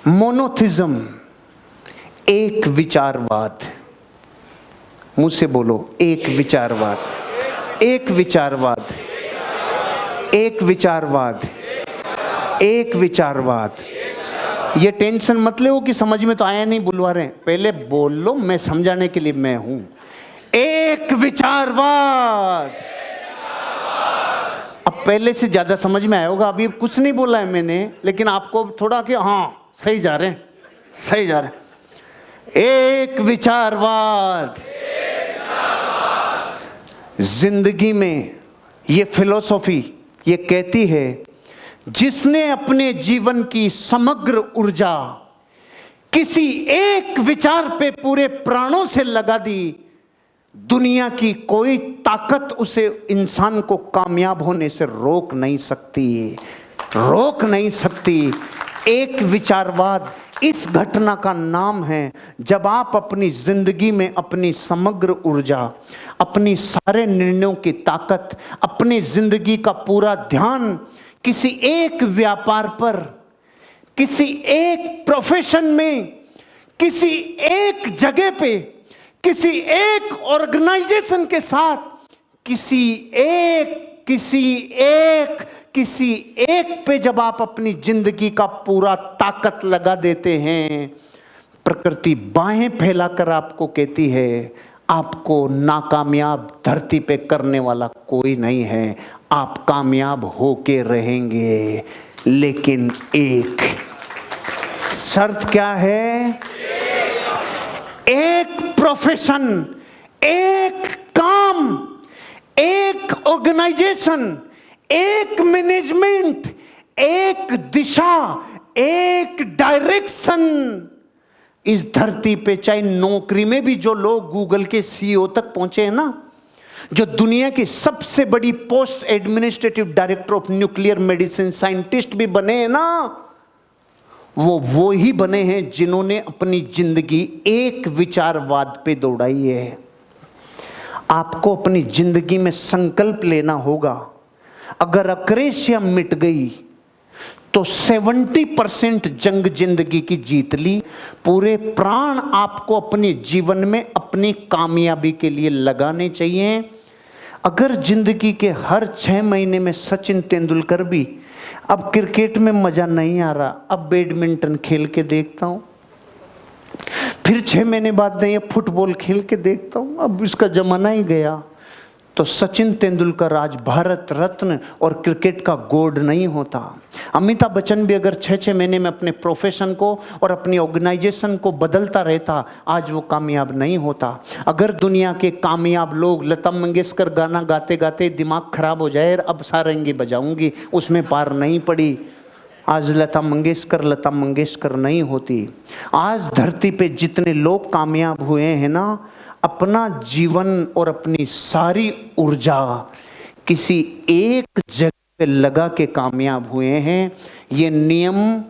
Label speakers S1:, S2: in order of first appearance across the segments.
S1: Monotheism, एक विचारवाद। मुझसे बोलो, एक विचारवाद, एक विचारवाद, एक विचारवाद, एक विचारवाद। ये टेंशन मत लो कि समझ में तो आया नहीं, बुलवा रहे हैं, पहले बोल लो, मैं समझाने के लिए मैं हूं। एक विचारवाद। अब पहले से ज्यादा समझ में आया होगा। अभी कुछ नहीं बोला है मैंने, लेकिन आपको थोड़ा कि हाँ सही जा रहे हैं, सही जा रहे हैं। एक विचारवाद। जिंदगी में ये फिलॉसफी ये कहती है, जिसने अपने जीवन की समग्र ऊर्जा किसी एक विचार पे पूरे प्राणों से लगा दी, दुनिया की कोई ताकत उसे, इंसान को कामयाब होने से रोक नहीं सकती, रोक नहीं सकती। एक विचारवाद इस घटना का नाम है जब आप अपनी जिंदगी में अपनी समग्र ऊर्जा, अपनी सारे निर्णयों की ताकत, अपनी जिंदगी का पूरा ध्यान किसी एक व्यापार पर, किसी एक प्रोफेशन में, किसी एक जगह पे, किसी एक ऑर्गेनाइजेशन के साथ, किसी एक पे जब आप अपनी जिंदगी का पूरा ताकत लगा देते हैं, प्रकृति बाहें फैलाकर आपको कहती है, आपको नाकामयाब धरती पे करने वाला कोई नहीं है, आप कामयाब होके रहेंगे। लेकिन एक शर्त क्या है? एक प्रोफेशन, एक काम, एक ऑर्गेनाइजेशन, एक मैनेजमेंट, एक दिशा, एक डायरेक्शन। इस धरती पे चाहे नौकरी में भी जो लोग गूगल के सीईओ तक पहुंचे हैं ना, जो दुनिया की सबसे बड़ी post administrative director of nuclear medicine scientist भी बने हैं ना, वो ही बने हैं जिन्होंने अपनी जिंदगी एक विचारवाद पे दौड़ाई है। आपको अपनी जिंदगी में संकल्प लेना होगा, अगर अक्रेशिया मिट गई तो 70% जंग जिंदगी की जीत ली। पूरे प्राण आपको अपने जीवन में अपनी कामयाबी के लिए लगाने चाहिए। अगर जिंदगी के हर 6 महीने में सचिन तेंदुलकर भी, अब क्रिकेट में मजा नहीं आ रहा, अब बैडमिंटन खेल के देखता हूं, फिर 6 महीने बाद नहीं, अब फुटबॉल खेल के देखता हूं, अब इसका जमाना ही गया, तो सचिन तेंदुलकर आज भारत रत्न और क्रिकेट का गॉड नहीं होता। अमिताभ बच्चन भी अगर 6-6 महीने में अपने प्रोफेशन को और अपनी ऑर्गेनाइजेशन को बदलता रहता, आज वो कामयाब नहीं होता। अगर दुनिया के कामयाब लोग, लता मंगेशकर गाना गाते गाते दिमाग खराब हो जाए, अब सारंगी बजाऊंगी, उसमें पार नहीं पड़ी, आज लता मंगेशकर नहीं होती। आज धरती पे जितने लोग कामयाब हुए हैं ना, अपना जीवन और अपनी सारी ऊर्जा किसी एक जगह पे लगा के कामयाब हुए हैं। ये नियम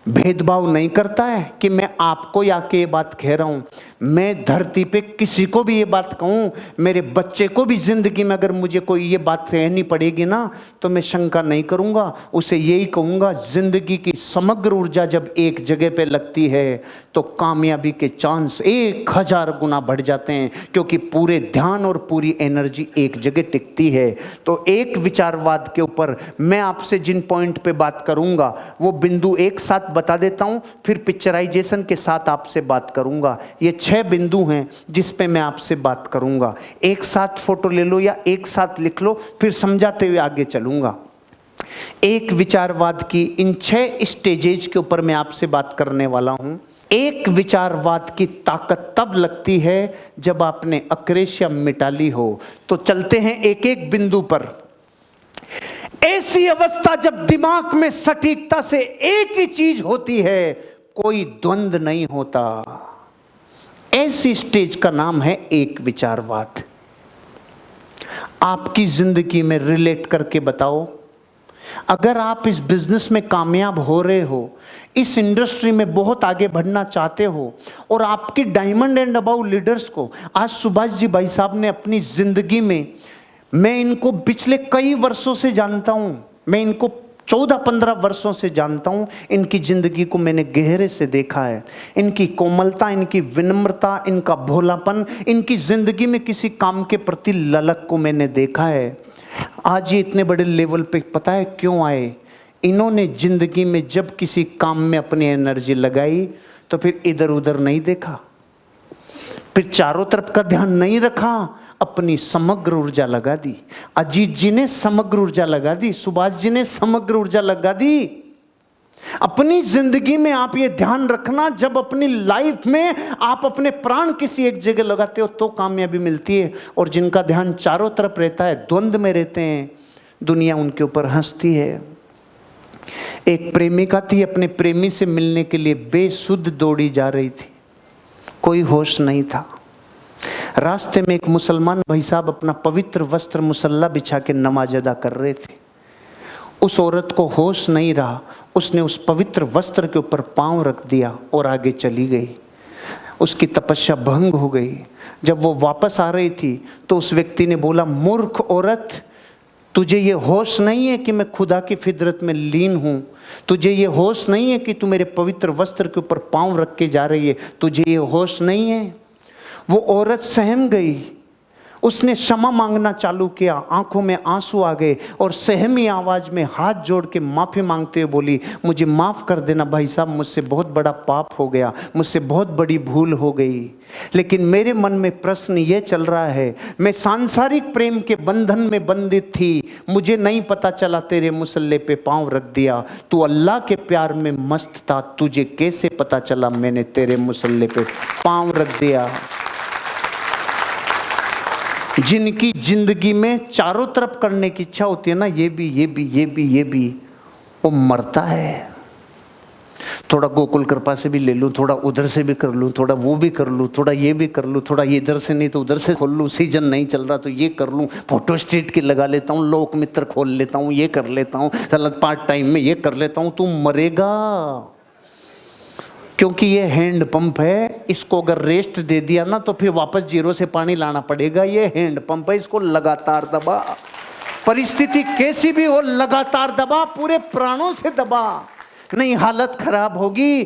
S1: भेदभाव नहीं करता है कि मैं आपको या के ये बात कह रहा हूँ, मैं धरती पे किसी को भी ये बात कहूँ, मेरे बच्चे को भी जिंदगी में अगर मुझे कोई ये बात कहनी पड़ेगी ना, तो मैं शंका नहीं करूँगा, उसे यही कहूँगा, जिंदगी की समग्र ऊर्जा जब एक जगह पे लगती है तो कामयाबी के चांस 1000 गुना बढ़ जाते हैं, क्योंकि पूरे ध्यान और पूरी एनर्जी एक जगह टिकती है। तो एक विचारवाद के ऊपर मैं आपसे जिन पॉइंट पे बात करूँगा वो बिंदु एक साथ बता देता हूं, फिर पिक्चराइजेशन के साथ आपसे बात करूंगा। ये 6 बिंदु हैं जिस पे मैं आपसे बात करूंगा। एक साथ फोटो ले लो या एक साथ लिख लो, फिर समझाते हुए आगे चलूंगा। एक विचारवाद की इन 6 स्टेजेज के ऊपर मैं आपसे बात करने वाला हूं। एक विचारवाद की ताकत तब लगती है जब आपने अक्रेशिया मिटा ली हो। तो चलते हैं एक एक बिंदु पर। ऐसी अवस्था जब दिमाग में सटीकता से एक ही चीज होती है, कोई द्वंद्व नहीं होता, ऐसी स्टेज का नाम है एक विचारवाद। आपकी जिंदगी में रिलेट करके बताओ, अगर आप इस बिजनेस में कामयाब हो रहे हो, इस इंडस्ट्री में बहुत आगे बढ़ना चाहते हो, और आपकी डायमंड एंड अबव लीडर्स को आज सुभाष जी भाई साहब ने अपनी जिंदगी में, मैं इनको पिछले कई वर्षों से जानता हूं, मैं इनको 14-15 वर्षों से जानता हूँ, इनकी ज़िंदगी को मैंने गहरे से देखा है। इनकी कोमलता, इनकी विनम्रता, इनका भोलापन, इनकी ज़िंदगी में किसी काम के प्रति ललक को मैंने देखा है। आज ये इतने बड़े लेवल पे पता है क्यों आए? इन्होंने ज़िंदगी में जब किसी काम में अपनी एनर्जी लगाई तो फिर इधर उधर नहीं देखा, फिर चारों तरफ का ध्यान नहीं रखा, अपनी समग्र ऊर्जा लगा दी। अजीत जी ने समग्र ऊर्जा लगा दी, सुभाष जी ने समग्र ऊर्जा लगा दी। अपनी जिंदगी में आप ये ध्यान रखना, जब अपनी लाइफ में आप अपने प्राण किसी एक जगह लगाते हो तो कामयाबी मिलती है। और जिनका ध्यान चारों तरफ रहता है, द्वंद्व में रहते हैं, दुनिया उनके ऊपर हंसती है। एक प्रेमिका थी, अपने प्रेमी से मिलने के लिए बेसुध दौड़ी जा रही थी, कोई होश नहीं था। रास्ते में एक मुसलमान भाई साहब अपना पवित्र वस्त्र मुसल्ला बिछा के नमाज अदा कर रहे थे। उस औरत को होश नहीं रहा, उसने उस पवित्र वस्त्र के ऊपर पांव रख दिया और आगे चली गई। उसकी तपस्या भंग हो गई। जब वो वापस आ रही थी तो उस व्यक्ति ने बोला, मूर्ख औरत, तुझे ये होश नहीं है कि मैं खुदा की फितरत में लीन हूँ? तुझे ये होश नहीं है कि तू मेरे पवित्र वस्त्र के ऊपर पांव रख के जा रही है? तुझे ये होश नहीं है? वो औरत सहम गई, उसने क्षमा मांगना चालू किया, आंखों में आंसू आ गए और सहमी आवाज में हाथ जोड़ के माफ़ी मांगते हुए बोली, मुझे माफ़ कर देना भाई साहब, मुझसे बहुत बड़ा पाप हो गया, मुझसे बहुत बड़ी भूल हो गई। लेकिन मेरे मन में प्रश्न ये चल रहा है, मैं सांसारिक प्रेम के बंधन में बंधित थी, मुझे नहीं पता चला तेरे मुसल्ले पे पाँव रख दिया। तू अल्लाह के प्यार में मस्त था, तुझे कैसे पता चला मैंने तेरे मुसल्ले पे पाँव रख दिया? जिनकी जिंदगी में चारों तरफ करने की इच्छा होती है ना, ये भी, वो मरता है। थोड़ा गोकुल कृपा से भी ले लूँ, थोड़ा उधर से भी कर लूँ, थोड़ा वो भी कर लूँ, थोड़ा ये भी कर लूँ, थोड़ा ये इधर से नहीं तो उधर से खोल लूँ, सीजन नहीं चल रहा तो ये कर लूँ, फोटो स्ट्रीट की लगा लेता हूँ, लोक मित्र खोल लेता हूँ, ये कर लेता हूँ, चल पार्ट टाइम में ये कर लेता हूँ। तू मरेगा, क्योंकि ये हैंड पंप है। इसको अगर रेस्ट दे दिया ना तो फिर वापस जीरो से पानी लाना पड़ेगा। ये हैंड पंप है, इसको लगातार दबा, परिस्थिति कैसी भी हो लगातार दबा, पूरे प्राणों से दबा, नहीं हालत खराब होगी।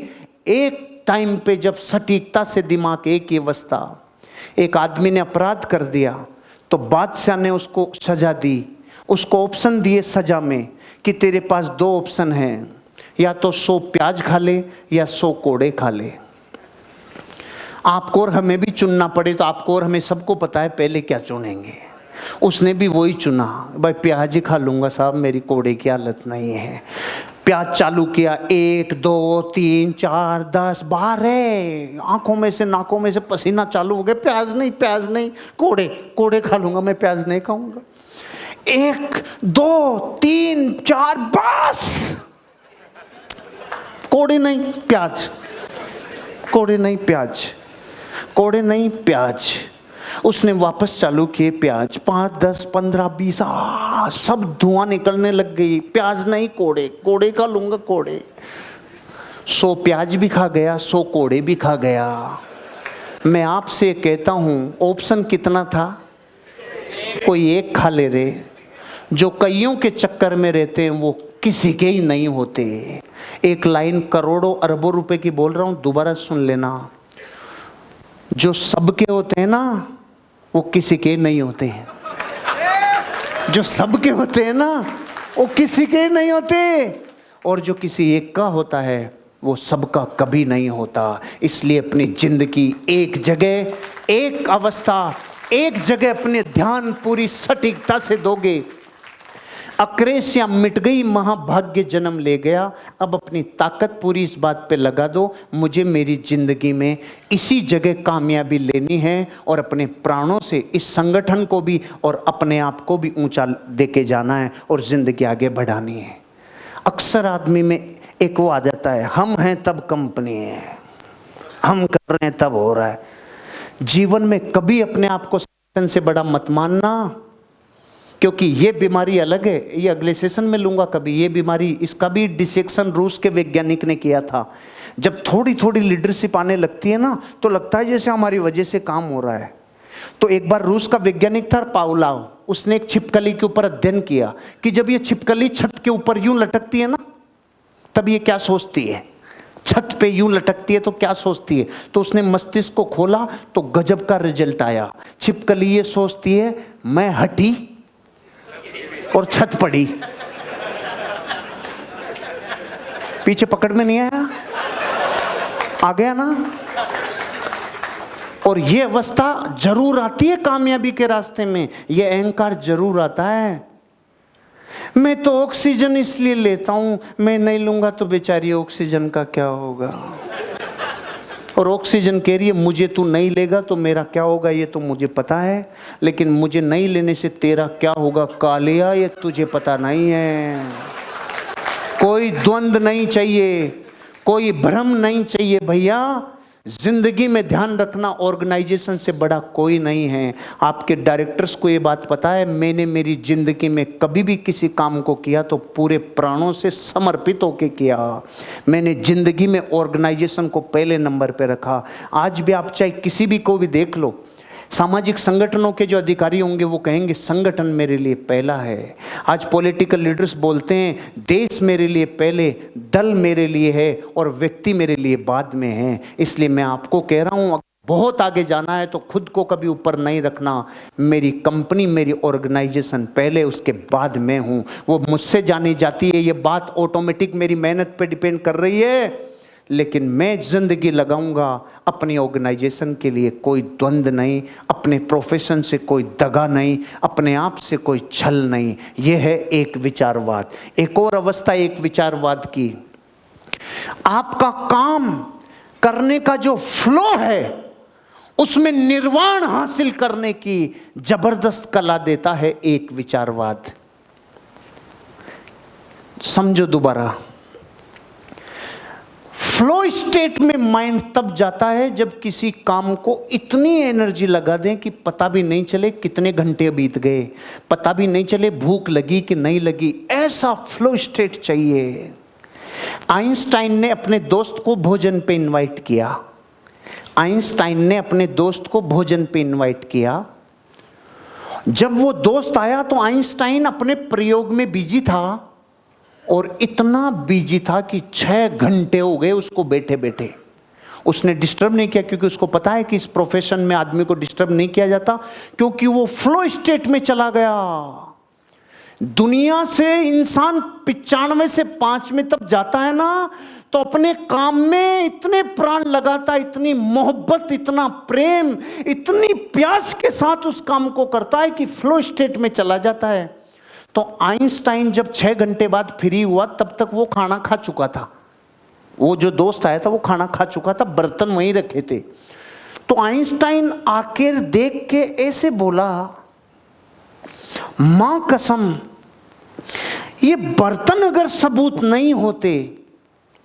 S1: एक टाइम पे जब सटीकता से दिमाग एक ही अवस्था, एक आदमी ने अपराध कर दिया तो बादशाह ने उसको सजा दी, उसको ऑप्शन दिए सजा में कि तेरे पास 2 ऑप्शन हैं, या तो 100 प्याज खा ले या 100 कोड़े खा ले। आपको और हमें भी चुनना पड़े तो आपको और हमें सबको पता है पहले क्या चुनेंगे। उसने भी वही चुना, भाई प्याज ही खा लूँगा साहब, मेरी कोड़े की हालत नहीं है। प्याज चालू किया, 1 2 3 4 10 12, आंखों में से नाकों में से पसीना चालू हो गया। प्याज नहीं, कोड़े खा लूँगा, मैं प्याज नहीं खाऊँगा। 1 2 3 4 बस, कोड़े नहीं प्याज, कोड़े नहीं प्याज, कोड़े नहीं प्याज। उसने वापस चालू किए प्याज, 5 10 15 20, सब धुआं निकलने लग गई। प्याज नहीं, कोड़े खा लूँगा, कोड़े। 100 प्याज भी खा गया, 100 कोड़े भी खा गया। मैं आपसे कहता हूँ, ऑप्शन कितना था? कोई एक खा ले रे। जो कईयों के चक्कर में रहते हैं वो किसी के ही नहीं होते। एक लाइन करोड़ों अरबों रुपए की बोल रहा हूँ, दोबारा सुन लेना। जो सबके होते हैं ना वो किसी के नहीं होते हैं। जो सबके होते हैं ना वो किसी के नहीं होते, और जो किसी एक का होता है वो सबका कभी नहीं होता। इसलिए अपनी जिंदगी एक जगह, एक अवस्था, एक जगह अपने ध्यान पूरी सटीकता से दोगे। अक्रेसिया मिट गई, महाभाग्य जन्म ले गया। अब अपनी ताकत पूरी इस बात पे लगा दो, मुझे मेरी जिंदगी में इसी जगह कामयाबी लेनी है और अपने प्राणों से इस संगठन को भी और अपने आप को भी ऊंचा देके जाना है और जिंदगी आगे बढ़ानी है। अक्सर आदमी में एक वो आ जाता है, हम हैं तब कंपनी है, हम कर रहे हैं तब हो रहा है। जीवन में कभी अपने आप को सेशन से बड़ा मत मानना, क्योंकि ये बीमारी अलग है, ये अगले सेशन में लूँगा कभी। ये बीमारी, इसका भी डिसेक्शन रूस के वैज्ञानिक ने किया था। जब थोड़ी थोड़ी लीडरशिप आने लगती है ना तो लगता है जैसे हमारी वजह से काम हो रहा है। तो एक बार रूस का वैज्ञानिक था पाउलाव, उसने एक छिपकली के ऊपर अध्ययन किया कि जब ये छिपकली छत के ऊपर यूं लटकती है ना, तब ये क्या सोचती है, छत पे यूं लटकती है तो क्या सोचती है। तो उसने मस्तिष्क को खोला तो गजब का रिजल्ट आया। छिपकली ये सोचती है मैं हटी और छत पड़ी। पीछे पकड़ में नहीं आया, आ गया ना। और ये अवस्था जरूर आती है कामयाबी के रास्ते में, ये अहंकार जरूर आता है। मैं तो ऑक्सीजन इसलिए लेता हूं, मैं नहीं लूंगा तो बेचारी ऑक्सीजन का क्या होगा। और ऑक्सीजन कह रही है मुझे तू नहीं लेगा तो मेरा क्या होगा ये तो मुझे पता है, लेकिन मुझे नहीं लेने से तेरा क्या होगा कालिया ये तुझे पता नहीं है। कोई द्वंद्व नहीं चाहिए, कोई भ्रम नहीं चाहिए भैया। जिंदगी में ध्यान रखना ऑर्गेनाइजेशन से बड़ा कोई नहीं है। आपके डायरेक्टर्स को ये बात पता है, मैंने मेरी जिंदगी में कभी भी किसी काम को किया तो पूरे प्राणों से समर्पित होके किया। मैंने जिंदगी में ऑर्गेनाइजेशन को पहले नंबर पे रखा। आज भी आप चाहे किसी भी को भी देख लो, सामाजिक संगठनों के जो अधिकारी होंगे वो कहेंगे संगठन मेरे लिए पहला है। आज पॉलिटिकल लीडर्स बोलते हैं देश मेरे लिए पहले, दल मेरे लिए है और व्यक्ति मेरे लिए बाद में है। इसलिए मैं आपको कह रहा हूँ बहुत आगे जाना है तो खुद को कभी ऊपर नहीं रखना। मेरी कंपनी, मेरी ऑर्गेनाइजेशन पहले, उसके बाद मैं हूँ। वो मुझसे जानी जाती है, ये बात ऑटोमेटिक मेरी मेहनत पे डिपेंड कर रही है, लेकिन मैं जिंदगी लगाऊंगा अपनी ऑर्गेनाइजेशन के लिए। कोई द्वंद्व नहीं, अपने प्रोफेशन से कोई दगा नहीं, अपने आप से कोई छल नहीं। यह है एक विचारवाद। एक और अवस्था एक विचारवाद की, आपका काम करने का जो फ्लो है उसमें निर्वाण हासिल करने की जबरदस्त कला देता है एक विचारवाद। समझो दोबारा, फ्लो स्टेट में माइंड तब जाता है जब किसी काम को इतनी एनर्जी लगा दें कि पता भी नहीं चले कितने घंटे बीत गए, पता भी नहीं चले भूख लगी कि नहीं लगी। ऐसा फ्लो स्टेट चाहिए। आइंस्टाइन ने अपने दोस्त को भोजन पे इनवाइट किया। आइंस्टाइन ने अपने दोस्त को भोजन पे इनवाइट किया। जब वो दोस्त आया तो आइंस्टाइन अपने प्रयोग में बिजी था, और इतना बिजी था कि 6 घंटे हो गए उसको बैठे बैठे। उसने डिस्टर्ब नहीं किया, क्योंकि उसको पता है कि इस प्रोफेशन में आदमी को डिस्टर्ब नहीं किया जाता, क्योंकि वो फ्लो स्टेट में चला गया। दुनिया से इंसान 95 से 5 में तब जाता है ना, तो अपने काम में इतने प्राण लगाता, इतनी मोहब्बत, इतना प्रेम, इतनी प्यास के साथ उस काम को करता है कि फ्लो स्टेट में चला जाता है। तो आइंस्टाइन जब 6 घंटे बाद फ्री हुआ तब तक वो खाना खा चुका था। वो जो दोस्त आया था वो खाना खा चुका था, बर्तन वहीं रखे थे। तो आइंस्टाइन आकर देख के ऐसे बोला, मां कसम ये बर्तन अगर सबूत नहीं होते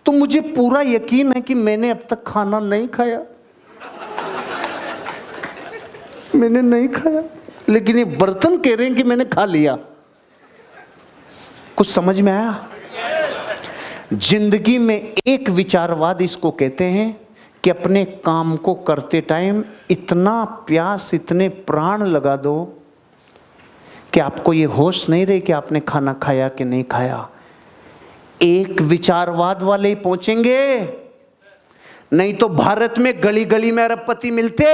S1: तो मुझे पूरा यकीन है कि मैंने अब तक खाना नहीं खाया। मैंने नहीं खाया, लेकिन ये बर्तन कह रहे हैं कि मैंने खा लिया। कुछ समझ में आया? जिंदगी में एक विचारवाद इसको कहते हैं कि अपने काम को करते टाइम इतना प्यास, इतने प्राण लगा दो कि आपको ये होश नहीं रहे कि आपने खाना खाया कि नहीं खाया। एक विचारवाद वाले ही पहुंचेंगे, नहीं तो भारत में गली गली में अरबपति मिलते।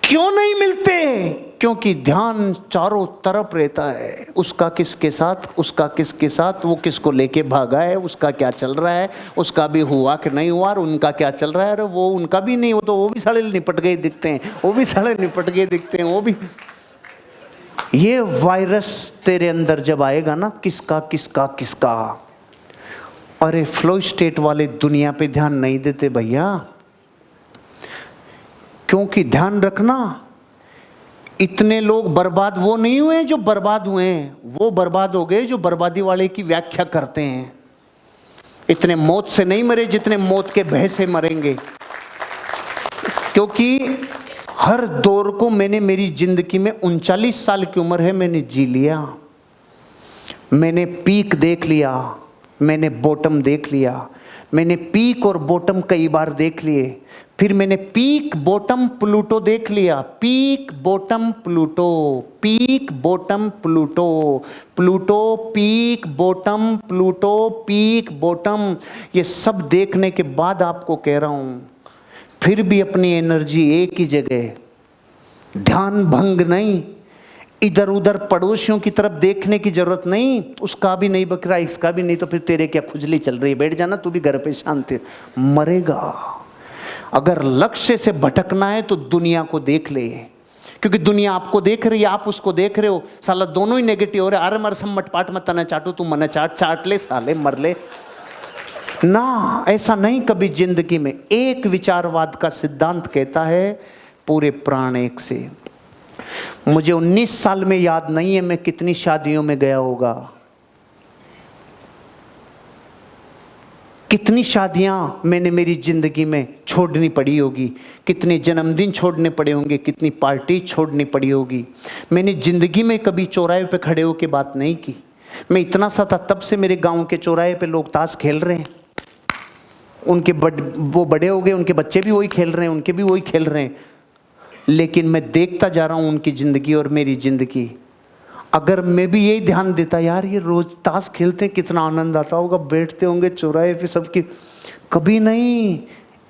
S1: क्यों नहीं मिलते? क्योंकि ध्यान चारों तरफ रहता है। उसका किसके साथ, उसका किसके साथ, वो किसको लेके भागा है, उसका क्या चल रहा है, उसका भी हुआ कि नहीं हुआ, और उनका क्या चल रहा है। अरे वो उनका भी नहीं, वो तो वो भी साले निपट गए दिखते हैं, वो भी साले निपट गए दिखते हैं, वो भी। ये वायरस तेरे अंदर जब आएगा ना, किसका किसका किसका। अरे फ्लो स्टेट वाले दुनिया पे ध्यान नहीं देते भैया, क्योंकि ध्यान रखना, इतने लोग बर्बाद वो नहीं हुए जो बर्बाद हुए हैं, वो बर्बाद हो गए जो बर्बादी वाले की व्याख्या करते हैं। इतने मौत से नहीं मरे जितने मौत के भय से मरेंगे। क्योंकि हर दौर को मैंने मेरी जिंदगी में 39 साल की उम्र है, मैंने जी लिया। मैंने पीक देख लिया, मैंने बॉटम देख लिया, मैंने पीक और बॉटम कई बार देख लिए। फिर मैंने पीक बॉटम प्लूटो देख लिया, peak bottom Pluto, peak bottom Pluto, Pluto peak bottom, Pluto peak bottom. ये सब देखने के बाद आपको कह रहा हूं, फिर भी अपनी एनर्जी एक ही जगह, ध्यान भंग नहीं, इधर उधर पड़ोसियों की तरफ देखने की जरूरत नहीं, उसका भी नहीं बकरा, इसका भी नहीं, तो फिर तेरे क्या खुजली चल रही है, बैठ जाना तू भी घर पे शांति, मरेगा। अगर लक्ष्य से भटकना है तो दुनिया को देख ले, क्योंकि दुनिया आपको देख रही है, आप उसको देख रहे हो, साला दोनों ही नेगेटिव हो रहे। अरे मर सम्मट पाट मत तना चाटू, तू मन चाट ले साले, मर ले ना। ऐसा नहीं कभी जिंदगी में। एक विचारवाद का सिद्धांत कहता है पूरे प्राण एक से। मुझे 19 साल में याद नहीं है मैं कितनी शादियों में गया होगा, कितनी शादियां मैंने मेरी जिंदगी में छोड़नी पड़ी होगी, कितने जन्मदिन छोड़ने पड़े होंगे, कितनी पार्टी छोड़नी पड़ी होगी। मैंने जिंदगी में कभी चौराहे पे खड़े होकर बात नहीं की। मैं इतना सा था तब से मेरे गांव के चौराहे पे लोग ताश खेल रहे हैं, उनके वो बड़े हो गए, उनके बच्चे भी वही खेल रहे हैं, उनके भी वही खेल रहे हैं, लेकिन मैं देखता जा रहा हूं उनकी जिंदगी और मेरी जिंदगी। अगर मैं भी यही ध्यान देता, यार ये रोज ताश खेलते हैं, कितना आनंद आता होगा, बैठते होंगे चौराहे पे सबकी, कभी नहीं।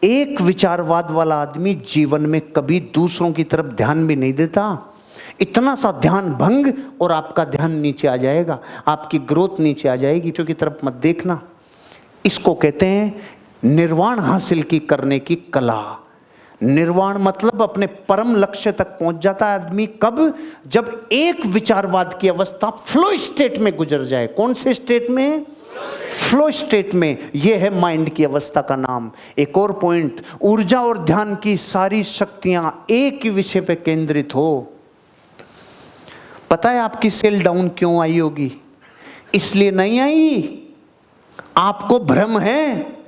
S1: एक विचारवाद वाला आदमी जीवन में कभी दूसरों की तरफ ध्यान भी नहीं देता। इतना सा ध्यान भंग और आपका ध्यान नीचे आ जाएगा, आपकी ग्रोथ नीचे आ जाएगी, क्योंकि तरफ मत देखना। इसको कहते हैं निर्वाण हासिल की करने की कला। निर्वाण मतलब अपने परम लक्ष्य तक पहुंच जाता है आदमी कब? जब एक विचारवाद की अवस्था फ्लो स्टेट में गुजर जाए। कौन से स्टेट में? फ्लो स्टेट में। यह है माइंड की अवस्था का नाम। एक और पॉइंट, ऊर्जा और ध्यान की सारी शक्तियां एक ही विषय पे केंद्रित हो। पता है आपकी सेल डाउन क्यों आई होगी? इसलिए नहीं आई, आपको भ्रम है,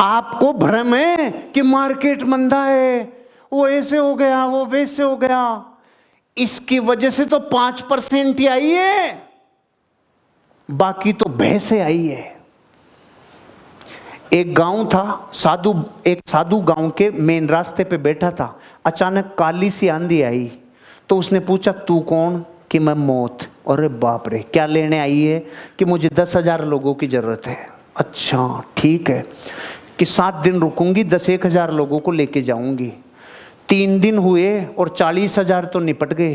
S1: आपको भ्रम है कि मार्केट मंदा है, वो ऐसे हो गया, वो वैसे हो गया। इसकी वजह से तो 5% ही आई है, बाकी तो भय से आई है। एक गांव था, एक साधु गांव के मेन रास्ते पे बैठा था। अचानक काली सी आंधी आई, तो उसने पूछा तू कौन? कि मैं मौत। अरे बाप रे, क्या लेने आई है? कि मुझे 10,000 लोगों की जरूरत है। अच्छा ठीक है, कि 7 दिन रुकूंगी, 10,000 लोगों को लेके जाऊंगी। 3 दिन हुए और 40,000 तो निपट गए।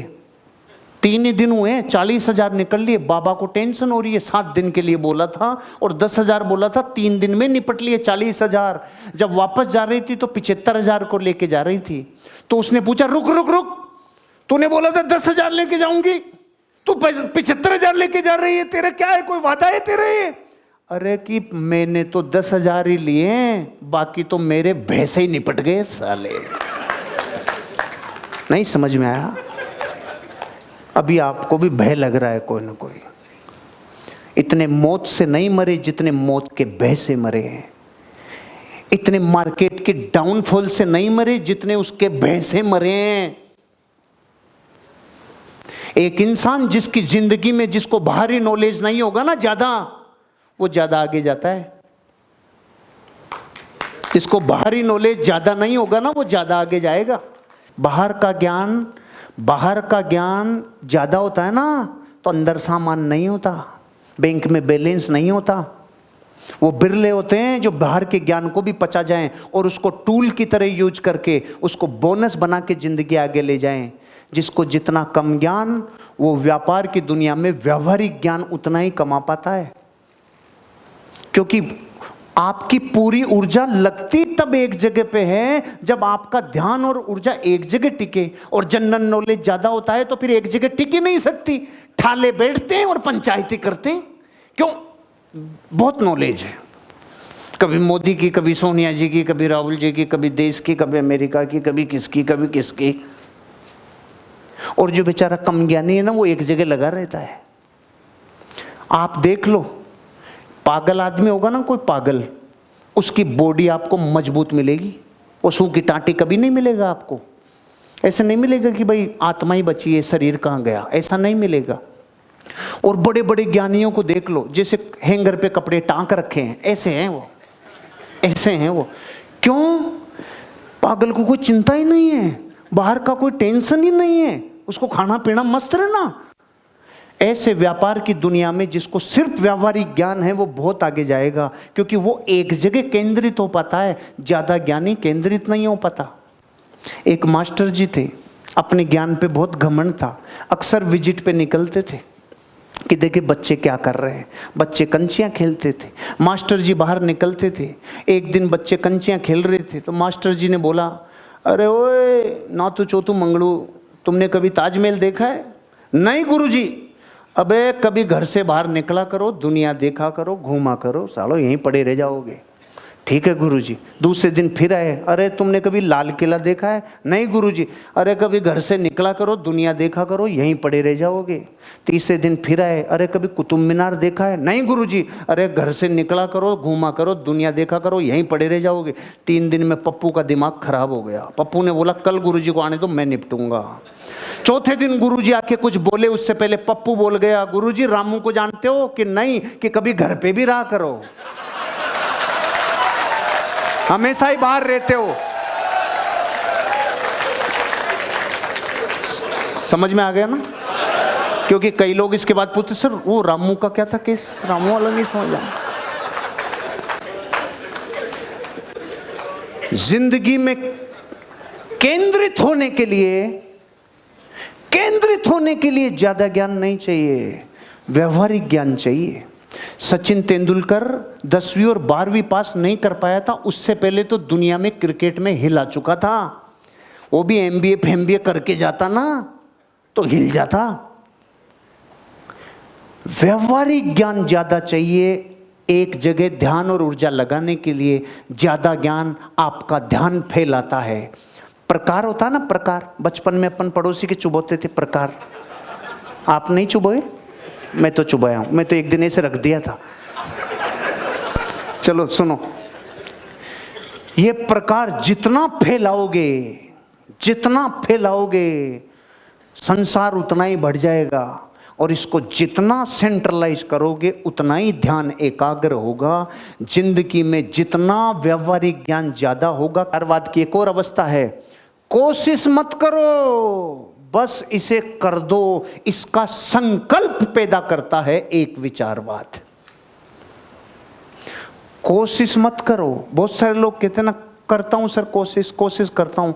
S1: 3 ही दिन हुए, 40,000 निकल लिए। बाबा को टेंशन हो रही है, 7 दिन के लिए बोला था और 10,000 बोला था, 3 दिन में निपट लिए 40,000। जब वापस जा रही थी तो 75,000 को लेके जा रही थी। तो उसने पूछा रुक रुक रुक, तूने बोला था 10,000 लेके जाऊंगी, तू 75,000 लेके जा रही है, तेरा क्या है, कोई वादा है तेरे? अरे कि मैंने तो 10,000 ही लिए हैं, बाकी तो मेरे भैंसे ही निपट गए साले। नहीं समझ में आया? अभी आपको भी भय लग रहा है कोई ना कोई। इतने मौत से नहीं मरे जितने मौत के भय से मरे हैं। इतने मार्केट के डाउनफॉल से नहीं मरे जितने उसके भय से मरे हैं। एक इंसान जिसकी जिंदगी में जिसको बाहरी नॉलेज नहीं होगा ना ज्यादा, वो ज्यादा आगे जाता है। जिसको बाहरी नॉलेज ज्यादा नहीं होगा ना, वो ज्यादा आगे जाएगा। बाहर का ज्ञान ज्यादा होता है ना, तो अंदर सामान नहीं होता, बैंक में बैलेंस नहीं होता। वो बिरले होते हैं जो बाहर के ज्ञान को भी पचा जाएं और उसको टूल की तरह यूज करके उसको बोनस बना के जिंदगी आगे ले जाएं। जिसको जितना कम ज्ञान, वो व्यापार की दुनिया में व्यावहारिक ज्ञान उतना ही कमा पाता है। क्योंकि आपकी पूरी ऊर्जा लगती तब एक जगह पे है जब आपका ध्यान और ऊर्जा एक जगह टिके। और जनरल नॉलेज ज्यादा होता है तो फिर एक जगह टिक ही नहीं सकती। ठाले बैठते हैं और पंचायती करते हैं। क्यों? बहुत नॉलेज है, कभी मोदी की, कभी सोनिया जी की, कभी राहुल जी की, कभी देश की, कभी अमेरिका की, कभी किसकी, कभी किसकी। और जो बेचारा कम ज्ञानी है ना, वो एक जगह लगा रहता है। आप देख लो, पागल आदमी होगा ना कोई पागल, उसकी बॉडी आपको मजबूत मिलेगी, वो सूखी टांटी कभी नहीं मिलेगा आपको। ऐसा नहीं मिलेगा कि भाई आत्मा ही बची है, शरीर कहाँ गया, ऐसा नहीं मिलेगा। और बड़े बड़े ज्ञानियों को देख लो, जैसे हैंगर पे कपड़े टांक रखे हैं, ऐसे हैं वो, ऐसे हैं वो। क्यों? पागल को कोई चिंता ही नहीं है, बाहर का कोई टेंशन ही नहीं है, उसको खाना पीना मस्त रहना। ऐसे व्यापार की दुनिया में जिसको सिर्फ व्यावहारिक ज्ञान है वो बहुत आगे जाएगा, क्योंकि वो एक जगह केंद्रित हो पाता है, ज्यादा ज्ञानी केंद्रित नहीं हो पाता। एक मास्टर जी थे, अपने ज्ञान पे बहुत घमंड था, अक्सर विजिट पे निकलते थे कि देखिए बच्चे क्या कर रहे हैं। बच्चे कंचियां खेलते थे, मास्टर जी बाहर निकलते थे। एक दिन बच्चे कंचियां खेल रहे थे तो मास्टर जी ने बोला, अरे ओए नातू चोतू मंगलू, तुमने कभी ताजमहल देखा है? नहीं गुरुजी। अबे कभी घर से बाहर निकला करो, दुनिया देखा करो, घूमा करो, सालो यहीं पड़े रह जाओगे। ठीक है गुरुजी। दूसरे दिन फिर आए, अरे तुमने कभी लाल किला देखा है? नहीं गुरुजी। अरे कभी घर से निकला करो, दुनिया देखा करो, यहीं पड़े रह जाओगे। तीसरे दिन फिर आए, अरे कभी कुतुब मीनार देखा है? नहीं गुरुजी। अरे घर से निकला करो, घूमा करो, दुनिया देखा करो, यहीं पड़े रह जाओगे। 3 दिन में पप्पू का दिमाग खराब हो गया। पप्पू ने बोला कल गुरुजी को आने दो, मैं निपटूंगा। चौथे दिन गुरुजी आके कुछ बोले उससे पहले पप्पू बोल गया, गुरुजी रामू को जानते हो कि नहीं, कि कभी घर पे भी रहा करो, हमेशा ही बाहर रहते हो। समझ में आ गया ना? क्योंकि कई लोग इसके बाद पूछते सर वो रामू का क्या था केस, रामू वाला नहीं समझ आया। जिंदगी में केंद्रित होने के लिए ज्यादा ज्ञान नहीं चाहिए, व्यवहारिक ज्ञान चाहिए। सचिन तेंदुलकर 10वीं और 12वीं पास नहीं कर पाया था, उससे पहले तो दुनिया में क्रिकेट में हिला चुका था। वो भी एमबीए फेमबीए करके जाता ना तो हिल जाता। व्यवहारिक ज्ञान ज्यादा चाहिए, एक जगह ध्यान और ऊर्जा लगाने के लिए ज्यादा ज्ञान आपका ध्यान फैलाता है। प्रकार होता ना, प्रकार, बचपन में अपन पड़ोसी के चुभोते थे प्रकार। आप नहीं चुभोए? मैं तो चुभाया हूं, मैं तो एक दिन ऐसे रख दिया था। चलो सुनो, ये प्रकार जितना फैलाओगे संसार उतना ही बढ़ जाएगा, और इसको जितना सेंट्रलाइज करोगे उतना ही ध्यान एकाग्र होगा। जिंदगी में जितना व्यवहारिक ज्ञान ज्यादा होगा। कारवाद की एक और अवस्था है, कोशिश मत करो, बस इसे कर दो। इसका संकल्प पैदा करता है एक विचारवाद। कोशिश मत करो। बहुत सारे लोग कहते हैं ना, करता हूं सर कोशिश करता हूं।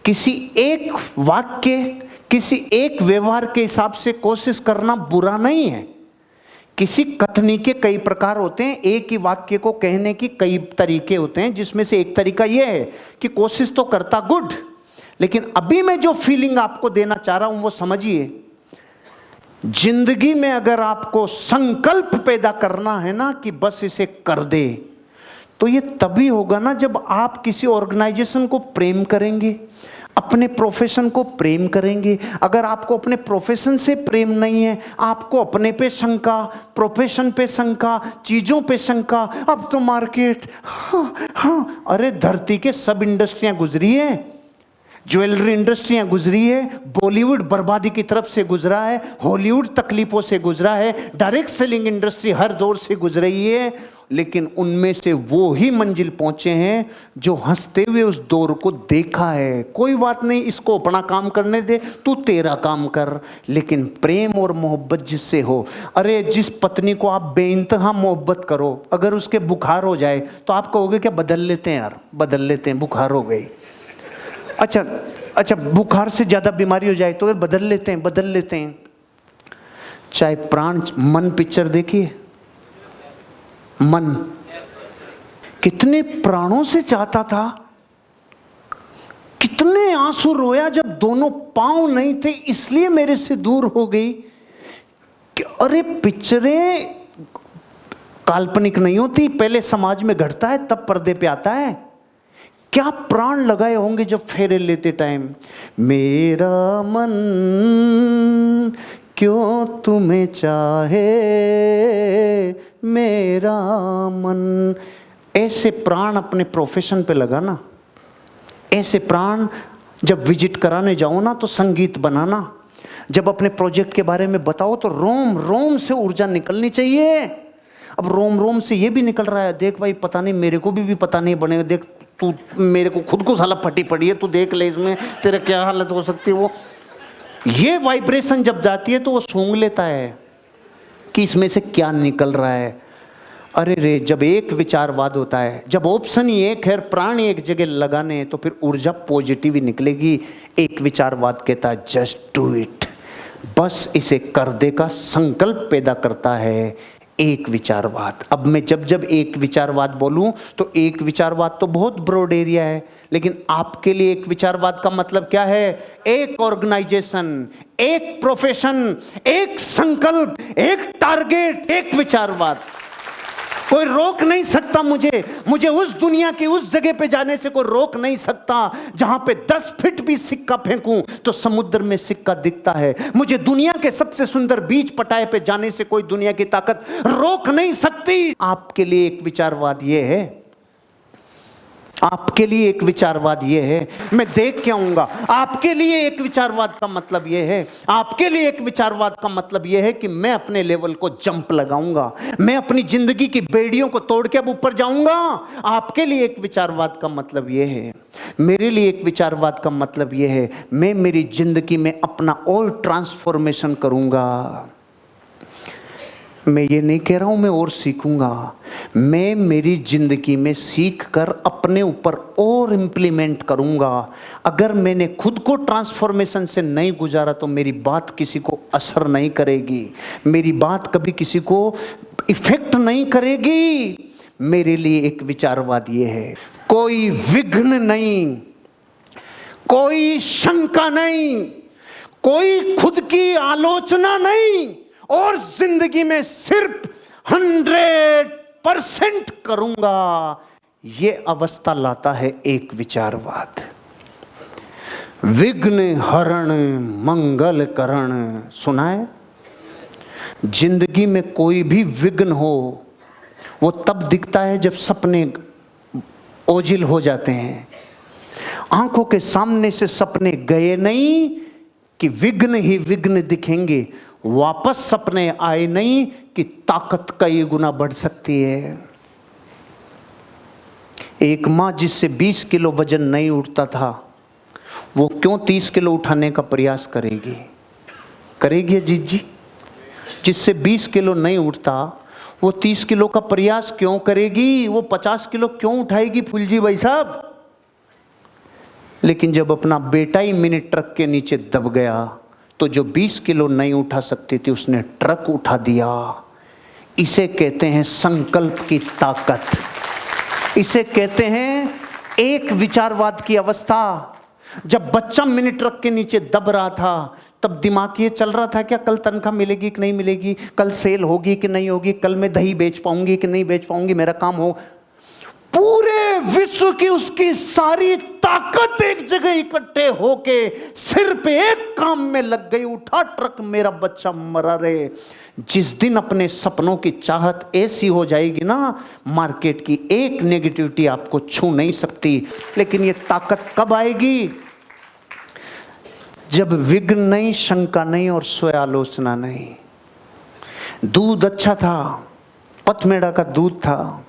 S1: किसी एक वाक्य, किसी एक व्यवहार के हिसाब से कोशिश करना बुरा नहीं है। किसी कथनी के कई प्रकार होते हैं, एक ही वाक्य को कहने की कई तरीके होते हैं, जिसमें से एक तरीका यह है कि कोशिश तो करता, गुड, लेकिन अभी मैं जो फीलिंग आपको देना चाह रहा हूं वो समझिए। जिंदगी में अगर आपको संकल्प पैदा करना है ना कि बस इसे कर दे, तो ये तभी होगा ना जब आप किसी ऑर्गेनाइजेशन को प्रेम करेंगे, अपने प्रोफेशन को प्रेम करेंगे। अगर आपको अपने प्रोफेशन से प्रेम नहीं है, आपको अपने पे शंका, प्रोफेशन पे शंका, चीजों पे शंका, अब तो मार्केट, हाँ, अरे धरती के सब इंडस्ट्रियां गुजरी है, ज्वेलरी इंडस्ट्रियां गुजरी है, बॉलीवुड बर्बादी की तरफ से गुजरा है, हॉलीवुड तकलीफों से गुजरा है, डायरेक्ट सेलिंग इंडस्ट्री हर दौर से गुजर रही है, लेकिन उनमें से वो ही मंजिल पहुंचे हैं जो हंसते हुए उस दौर को देखा है। कोई बात नहीं, इसको अपना काम करने दे, तू तेरा काम कर, लेकिन प्रेम और मोहब्बत जिससे हो। अरे जिस पत्नी को आप बेइंतहा मोहब्बत करो, अगर उसके बुखार हो जाए तो आप कहोगे क्या, बदल लेते हैं यार, बदल लेते हैं, बुखार हो गई। अच्छा, बुखार से ज्यादा बीमारी हो जाए तो अगर बदल लेते हैं। चाहे प्राण, मन पिक्चर देखिए, मन कितने प्राणों से चाहता था, कितने आंसू रोया जब दोनों पांव नहीं थे इसलिए मेरे से दूर हो गई। कि अरे पिक्चरें काल्पनिक नहीं होती, पहले समाज में घटता है तब पर्दे पे आता है। क्या प्राण लगाए होंगे जब फेरे लेते टाइम, मेरा मन क्यों तुम्हें चाहे, मेरा मन। ऐसे प्राण अपने प्रोफेशन पे लगाना, ऐसे प्राण जब विजिट कराने जाओ ना तो संगीत बनाना, जब अपने प्रोजेक्ट के बारे में बताओ तो रोम रोम से ऊर्जा निकलनी चाहिए। अब रोम रोम से ये भी निकल रहा है, देख भाई पता नहीं मेरे को भी पता नहीं बनेगा, देख तू मेरे को खुद को साला फटी पड़ी है, तू देख ले इसमें तेरा क्या हालत हो सकती है। वो ये वाइब्रेशन जब जाती है तो वो सूंघ लेता है कि इसमें से क्या निकल रहा है। अरे रे, जब एक विचारवाद होता है, जब ऑप्शन ही एक है, प्राण एक जगह लगाने हैं, तो फिर ऊर्जा पॉजिटिव ही निकलेगी। एक विचारवाद कहता है जस्ट डू इट, बस इसे कर दे का संकल्प पैदा करता है एक विचारवाद। अब मैं जब जब एक विचारवाद बोलूं तो एक विचारवाद तो बहुत ब्रॉड एरिया है, लेकिन आपके लिए एक विचारवाद का मतलब क्या है? एक ऑर्गेनाइजेशन, एक प्रोफेशन, एक संकल्प, एक टारगेट, एक विचारवाद। कोई रोक नहीं सकता मुझे उस दुनिया की उस जगह पे जाने से कोई रोक नहीं सकता जहां पे 10 फीट भी सिक्का फेंकूं तो समुद्र में सिक्का दिखता है। मुझे दुनिया के सबसे सुंदर बीच पटाए पे जाने से कोई दुनिया की ताकत रोक नहीं सकती। आपके लिए एक विचारवाद ये है, आपके लिए एक विचारवाद ये है, मैं देख के आऊंगा। आपके लिए एक विचारवाद का मतलब ये है, आपके लिए एक विचारवाद का मतलब ये है कि मैं अपने लेवल को जंप लगाऊंगा, मैं अपनी जिंदगी की बेड़ियों को तोड़ के अब ऊपर जाऊंगा। आपके लिए एक विचारवाद का मतलब ये है, मेरे लिए एक विचारवाद का मतलब ये है, मैं मेरी जिंदगी में अपना और ट्रांसफॉर्मेशन करूंगा। मैं ये नहीं कह रहा हूं मैं और सीखूंगा, मैं मेरी जिंदगी में सीख कर अपने ऊपर और इम्प्लीमेंट करूंगा। अगर मैंने खुद को ट्रांसफॉर्मेशन से नहीं गुजारा तो मेरी बात किसी को असर नहीं करेगी, मेरी बात कभी किसी को इफेक्ट नहीं करेगी। मेरे लिए एक विचारवाद ये है, कोई विघ्न नहीं, कोई शंका नहीं, कोई खुद की आलोचना नहीं, और जिंदगी में सिर्फ 100% करूंगा। ये अवस्था लाता है एक विचारवाद। विघ्न हरण मंगल करण, सुना है? जिंदगी में कोई भी विघ्न हो वो तब दिखता है जब सपने ओझिल हो जाते हैं। आंखों के सामने से सपने गए नहीं कि विघ्न ही विघ्न दिखेंगे, वापस सपने आए नहीं कि ताकत कई गुना बढ़ सकती है। एक मां जिससे 20 किलो वजन नहीं उठता था वो क्यों 30 किलो उठाने का प्रयास करेगी? करेगी अजीत जी? जिससे 20 किलो नहीं उठता वो 30 किलो का प्रयास क्यों करेगी? वो 50 किलो क्यों उठाएगी फुलजी भाई साहब? लेकिन जब अपना बेटा ही मिनी ट्रक के नीचे दब गया तो जो 20 किलो नहीं उठा सकती थी उसने ट्रक उठा दिया। इसे कहते हैं संकल्प की ताकत, इसे कहते हैं एक विचारवाद की अवस्था। जब बच्चा मिनी ट्रक के नीचे दब रहा था तब दिमाग ये चल रहा था क्या कल तनख्वाह मिलेगी कि नहीं मिलेगी, कल सेल होगी कि नहीं होगी, कल मैं दही बेच पाऊंगी कि नहीं बेच पाऊंगी, मेरा काम हो। पूरे विश्व की उसकी सारी ताकत एक जगह इकट्ठे होके सिर्फ एक काम में लग गई, उठा ट्रक, मेरा बच्चा मरा रहे। जिस दिन अपने सपनों की चाहत ऐसी हो जाएगी ना, मार्केट की एक नेगेटिविटी आपको छू नहीं सकती। लेकिन ये ताकत कब आएगी? जब विघ्न नहीं, शंका नहीं और स्वयं आलोचना नहीं। दूध अच्छा था, पथमेड़ा का दूध था,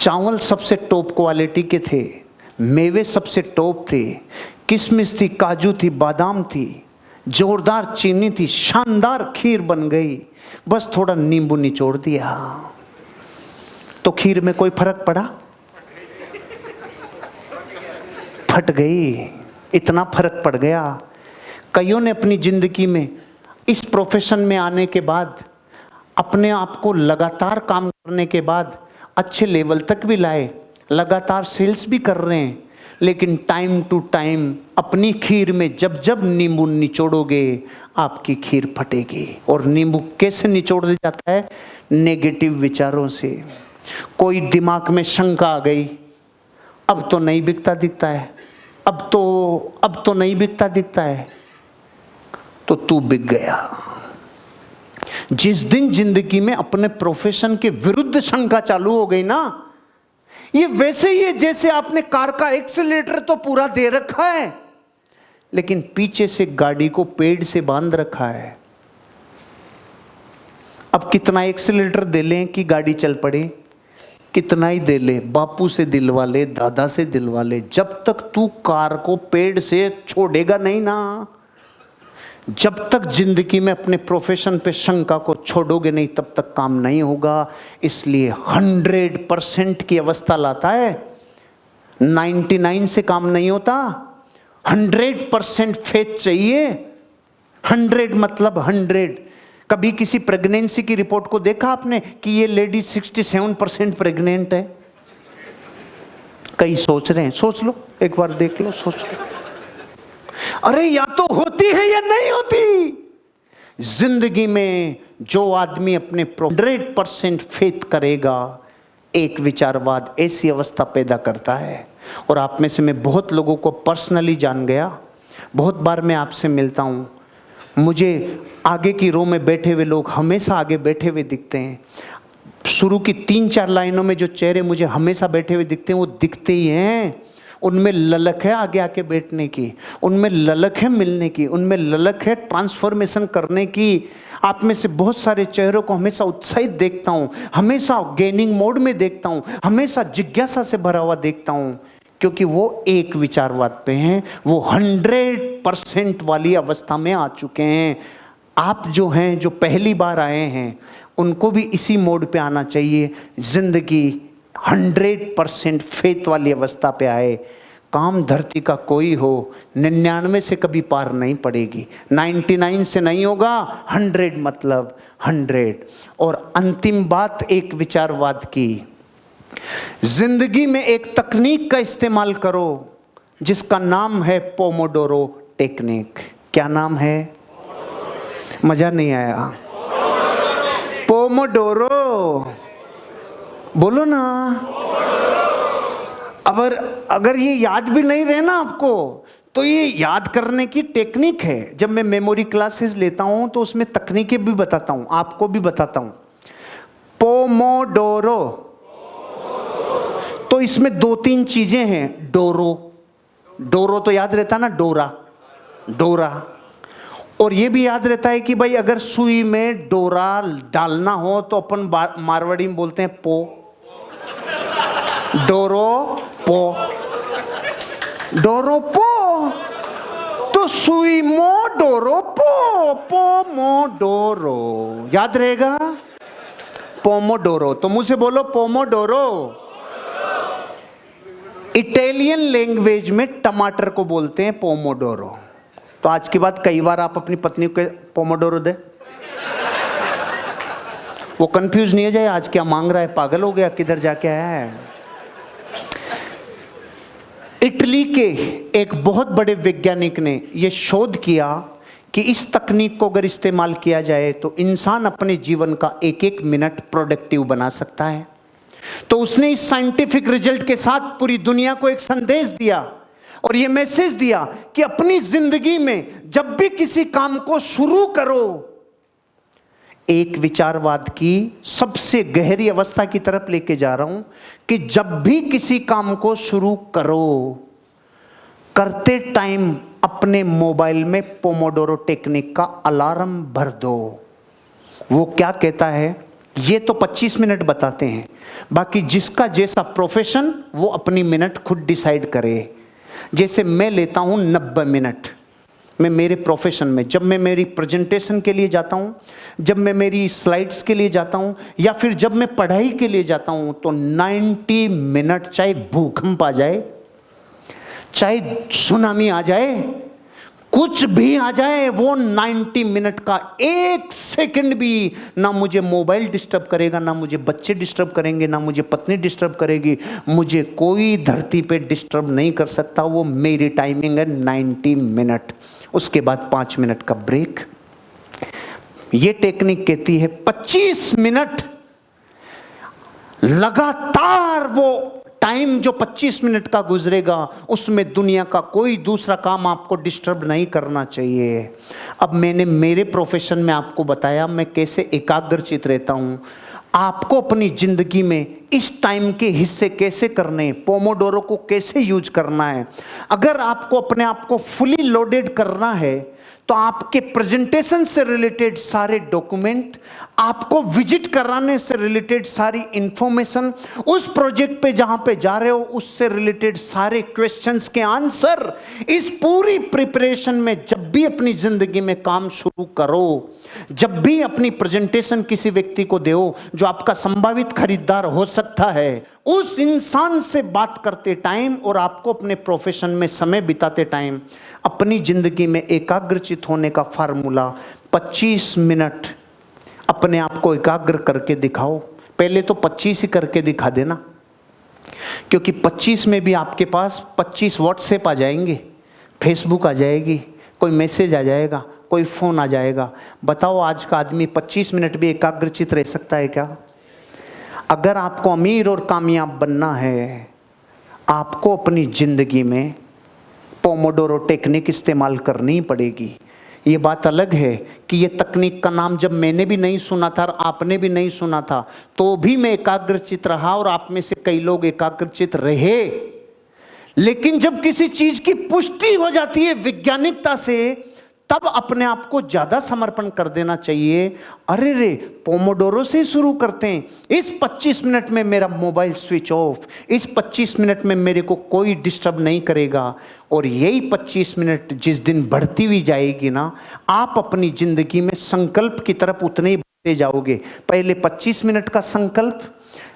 S1: चावल सबसे टॉप क्वालिटी के थे, मेवे सबसे टॉप थे, किशमिश थी, काजू थी, बादाम थी, जोरदार चीनी थी, शानदार खीर बन गई। बस थोड़ा नींबू निचोड़ दिया तो खीर में कोई फर्क पड़ा? फट गई, इतना फर्क पड़ गया। कईयों ने अपनी जिंदगी में इस प्रोफेशन में आने के बाद, अपने आप को लगातार काम करने के बाद अच्छे लेवल तक भी लाए, लगातार सेल्स भी कर रहे हैं, लेकिन टाइम टू टाइम अपनी खीर में जब जब नींबू निचोड़ोगे आपकी खीर फटेगी। और नींबू कैसे निचोड़ दिया जाता है? नेगेटिव विचारों से। कोई दिमाग में शंका आ गई, अब तो नहीं बिकता दिखता है, अब तो नहीं बिकता दिखता है, तो तू बिक गया। जिस दिन जिंदगी में अपने प्रोफेशन के विरुद्ध शंका चालू हो गई ना, ये वैसे ही है जैसे आपने कार का एक्सीलरेटर तो पूरा दे रखा है लेकिन पीछे से गाड़ी को पेड़ से बांध रखा है। अब कितना एक्सीलरेटर दे लें कि गाड़ी चल पड़े? कितना ही दे ले, बापू से दिलवा ले, दादा से दिलवा ले, जब तक तू कार को पेड़ से छोड़ेगा नहीं ना, जब तक जिंदगी में अपने प्रोफेशन पे शंका को छोड़ोगे नहीं, तब तक काम नहीं होगा। इसलिए 100% की अवस्था लाता है, 99 से काम नहीं होता। 100% फेथ चाहिए। 100 मतलब 100। कभी किसी प्रेगनेंसी की रिपोर्ट को देखा आपने कि ये लेडी 67% प्रेग्नेंट है? कई सोच रहे हैं, सोच लो एक बार, देख लो, सोच लो, अरे या तो होती है या नहीं होती। जिंदगी में जो आदमी अपने 100% फेथ करेगा, एक विचारवाद ऐसी अवस्था पैदा करता है। और आप में से मैं बहुत लोगों को पर्सनली जान गया, बहुत बार मैं आपसे मिलता हूँ, मुझे आगे की रो में बैठे हुए लोग हमेशा आगे बैठे हुए दिखते हैं। शुरू की 3-4 लाइनों में जो चेहरे मुझे हमेशा बैठे हुए दिखते हैं, वो दिखते ही हैं। उनमें ललक है आगे आके बैठने की, उनमें ललक है मिलने की, उनमें ललक है ट्रांसफॉर्मेशन करने की। आप में से बहुत सारे चेहरों को हमेशा उत्साहित देखता हूँ, हमेशा गेनिंग मोड में देखता हूँ, हमेशा जिज्ञासा से भरा हुआ देखता हूँ, क्योंकि वो एक विचारवाद पे हैं, वो 100% वाली अवस्था में आ चुके हैं। आप जो हैं, जो पहली बार आए हैं, उनको भी इसी मोड पे आना चाहिए। जिंदगी 100% फेथ वाली अवस्था पे आए। काम धरती का कोई हो, 99 से कभी पार नहीं पड़ेगी, 99 से नहीं होगा, 100 मतलब 100। और अंतिम बात एक विचारवाद की, जिंदगी में एक तकनीक का इस्तेमाल करो जिसका नाम है पोमोडोरो टेक्निक। क्या नाम है? मजा नहीं आया? पोमोडोरो बोलो ना। अगर ये याद भी नहीं रहे ना आपको, तो ये याद करने की टेक्निक है। जब मैं मेमोरी क्लासेस लेता हूं तो उसमें तकनीकें भी बताता हूं, आपको भी बताता हूं। पोमोडोरो, तो इसमें 2-3 चीजें हैं। डोरो तो याद रहता ना, डोरा। और ये भी याद रहता है कि भाई अगर सुई में डोरा डालना हो तो अपन मारवाड़ी में बोलते हैं पो, डोरो पो, तो सुई मो डोरो पो मो डोरो, याद रहेगा? पोमोडोरो। तो मुझे बोलो पोमोडोरो। इटालियन लैंग्वेज में टमाटर को बोलते हैं पोमोडोरो। तो आज के बाद कई बार आप अपनी पत्नी को पोमोडोरो दे, वो कंफ्यूज नहीं हो जाए, आज क्या मांग रहा है, पागल हो गया, किधर जाके आया है। इटली के एक बहुत बड़े वैज्ञानिक ने यह शोध किया कि इस तकनीक को अगर इस्तेमाल किया जाए तो इंसान अपने जीवन का 1-1 मिनट प्रोडक्टिव बना सकता है। तो उसने इस साइंटिफिक रिजल्ट के साथ पूरी दुनिया को एक संदेश दिया और यह मैसेज दिया कि अपनी जिंदगी में जब भी किसी काम को शुरू करो, एक विचारवाद की सबसे गहरी अवस्था की तरफ लेके जा रहा हूं कि जब भी किसी काम को शुरू करो, करते टाइम अपने मोबाइल में पोमोडोरो टेक्निक का अलार्म भर दो। वो क्या कहता है, ये तो 25 मिनट बताते हैं, बाकी जिसका जैसा प्रोफेशन वो अपनी मिनट खुद डिसाइड करे। जैसे मैं लेता हूं 90 मिनट, मैं मेरे प्रोफेशन में, जब मैं मेरी प्रेजेंटेशन के लिए जाता हूं, जब मैं मेरी स्लाइड्स के लिए जाता हूं, या फिर जब मैं पढ़ाई के लिए जाता हूं, तो 90 मिनट, चाहे भूकंप आ जाए, चाहे सुनामी आ जाए, कुछ भी आ जाए, वो 90 मिनट का 1 सेकंड भी ना मुझे मोबाइल डिस्टर्ब करेगा, ना मुझे बच्चे डिस्टर्ब करेंगे, ना मुझे पत्नी डिस्टर्ब करेगी, मुझे कोई धरती पे डिस्टर्ब नहीं कर सकता। वो मेरी टाइमिंग है 90 मिनट। उसके बाद 5 मिनट का ब्रेक। ये टेक्निक कहती है 25 मिनट लगातार, वो टाइम जो 25 मिनट का गुजरेगा उसमें दुनिया का कोई दूसरा काम आपको डिस्टर्ब नहीं करना चाहिए। अब मैंने मेरे प्रोफेशन में आपको बताया मैं कैसे एकाग्रचित रहता हूं। आपको अपनी जिंदगी में इस टाइम के हिस्से कैसे करने, पोमोडोरो को कैसे यूज करना है। अगर आपको अपने आप को फुली लोडेड करना है तो आपके प्रेजेंटेशन से रिलेटेड सारे डॉक्यूमेंट, आपको विजिट कराने से रिलेटेड सारी इंफॉर्मेशन, उस प्रोजेक्ट पे जहां पे जा रहे हो उससे रिलेटेड सारे क्वेश्चंस के आंसर, इस पूरी प्रिपरेशन में जब भी अपनी जिंदगी में काम शुरू करो, जब भी अपनी प्रेजेंटेशन किसी व्यक्ति को दो जो आपका संभावित खरीदार हो सकता है, उस इंसान से बात करते टाइम और आपको अपने प्रोफेशन में समय बिताते टाइम अपनी जिंदगी में एकाग्रचित होने का फार्मूला 25 मिनट अपने आप को एकाग्र करके दिखाओ। पहले तो 25 ही करके दिखा देना, क्योंकि 25 में भी आपके पास 25 व्हाट्सएप आ जाएंगे, फेसबुक आ जाएगी, कोई मैसेज आ जाएगा, कोई फ़ोन आ जाएगा। बताओ आज का आदमी 25 मिनट भी एकाग्रचित रह सकता है क्या? अगर आपको अमीर और कामयाब बनना है, आपको अपनी ज़िंदगी में पोमोडोरो टेक्निक इस्तेमाल करनी पड़ेगी। ये बात अलग है कि ये तकनीक का नाम जब मैंने भी नहीं सुना था और आपने भी नहीं सुना था तो भी मैं एकाग्रचित रहा और आप में से कई लोग एकाग्रचित रहे। लेकिन जब किसी चीज की पुष्टि हो जाती है वैज्ञानिकता से, तब अपने आप को ज्यादा समर्पण कर देना चाहिए। अरे रे, पोमोडोरो से शुरू करते हैं, इस 25 मिनट में मेरा मोबाइल स्विच ऑफ, इस 25 मिनट में मेरे को कोई डिस्टर्ब नहीं करेगा। और यही 25 मिनट जिस दिन बढ़ती हुई जाएगी ना, आप अपनी जिंदगी में संकल्प की तरफ उतने ही बढ़ते जाओगे। पहले 25 मिनट का संकल्प,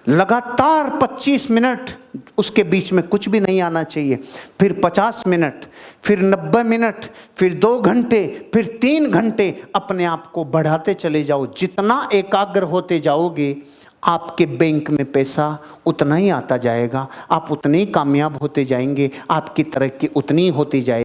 S1: लगातार 25 मिनट, उसके बीच में कुछ भी नहीं आना चाहिए, फिर 50 मिनट, फिर 90 मिनट, फिर 2 घंटे, फिर 3 घंटे, अपने आप को बढ़ाते चले जाओ। जितना एकाग्र होते जाओगे आपके बैंक में पैसा उतना ही आता जाएगा, आप उतने ही कामयाब होते जाएंगे, आपकी तरक्की उतनी ही होती जाएगी।